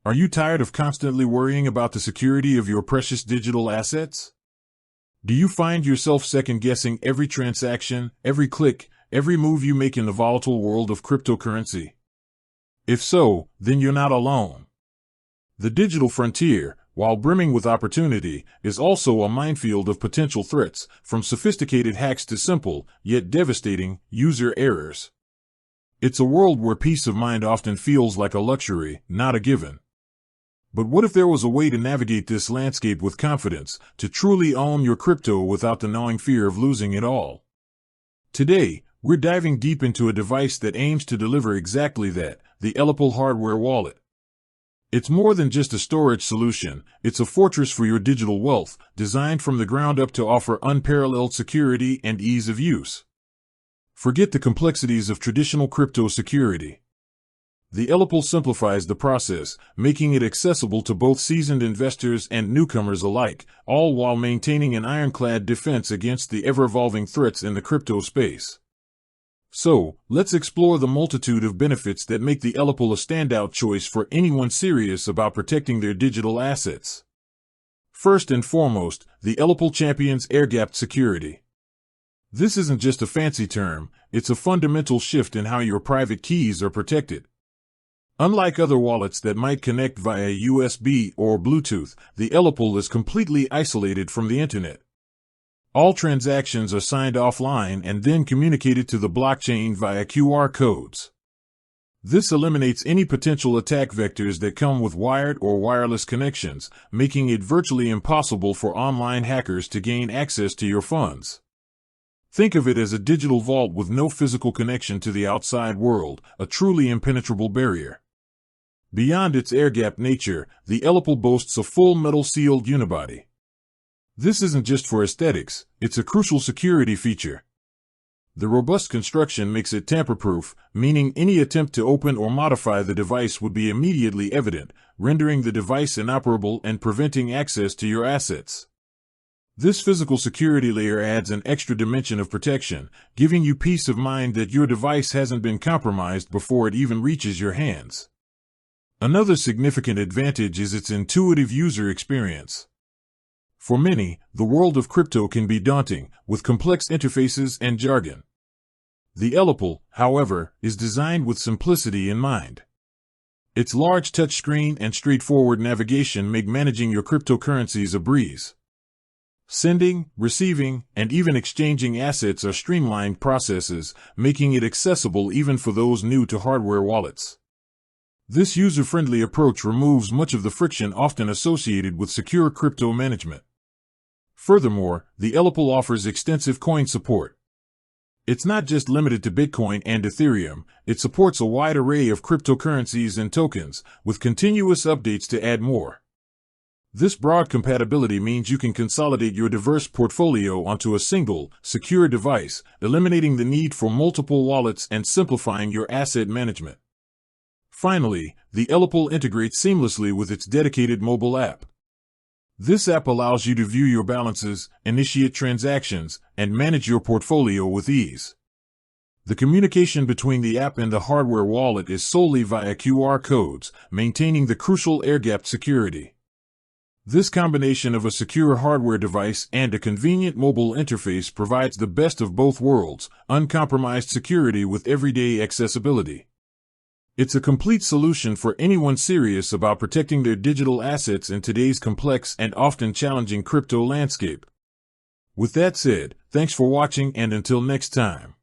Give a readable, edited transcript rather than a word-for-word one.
Are you tired of constantly worrying about the security of your precious digital assets? Do you find yourself second-guessing every transaction, every click, every move you make in the volatile world of cryptocurrency? If so, then you're not alone. The digital frontier, while brimming with opportunity, is also a minefield of potential threats, from sophisticated hacks to simple, yet devastating, user errors. It's a world where peace of mind often feels like a luxury, not a given. But what if there was a way to navigate this landscape with confidence, to truly own your crypto without the gnawing fear of losing it all? Today, we're diving deep into a device that aims to deliver exactly that, the ELLIPAL hardware wallet. It's more than just a storage solution, it's a fortress for your digital wealth, designed from the ground up to offer unparalleled security and ease of use. Forget the complexities of traditional crypto security. The ELLIPAL simplifies the process, making it accessible to both seasoned investors and newcomers alike, all while maintaining an ironclad defense against the ever-evolving threats in the crypto space. So, let's explore the multitude of benefits that make the ELLIPAL a standout choice for anyone serious about protecting their digital assets. First and foremost, the ELLIPAL champions air-gapped security. This isn't just a fancy term, it's a fundamental shift in how your private keys are protected. Unlike other wallets that might connect via USB or Bluetooth, the ELLIPAL is completely isolated from the internet. All transactions are signed offline and then communicated to the blockchain via QR codes. This eliminates any potential attack vectors that come with wired or wireless connections, making it virtually impossible for online hackers to gain access to your funds. Think of it as a digital vault with no physical connection to the outside world, a truly impenetrable barrier. Beyond its air-gapped nature, the ELLIPAL boasts a full metal-sealed unibody. This isn't just for aesthetics, it's a crucial security feature. The robust construction makes it tamper-proof, meaning any attempt to open or modify the device would be immediately evident, rendering the device inoperable and preventing access to your assets. This physical security layer adds an extra dimension of protection, giving you peace of mind that your device hasn't been compromised before it even reaches your hands. Another significant advantage is its intuitive user experience. For many, the world of crypto can be daunting, with complex interfaces and jargon. The ELLIPAL, however, is designed with simplicity in mind. Its large touchscreen and straightforward navigation make managing your cryptocurrencies a breeze. Sending, receiving, and even exchanging assets are streamlined processes, making it accessible even for those new to hardware wallets. This user-friendly approach removes much of the friction often associated with secure crypto management. Furthermore, the ELLIPAL offers extensive coin support. It's not just limited to Bitcoin and Ethereum, it supports a wide array of cryptocurrencies and tokens, with continuous updates to add more. This broad compatibility means you can consolidate your diverse portfolio onto a single, secure device, eliminating the need for multiple wallets and simplifying your asset management. Finally, the ELLIPAL integrates seamlessly with its dedicated mobile app. This app allows you to view your balances, initiate transactions, and manage your portfolio with ease. The communication between the app and the hardware wallet is solely via QR codes, maintaining the crucial air-gapped security. This combination of a secure hardware device and a convenient mobile interface provides the best of both worlds, uncompromised security with everyday accessibility. It's a complete solution for anyone serious about protecting their digital assets in today's complex and often challenging crypto landscape. With that said, thanks for watching and until next time.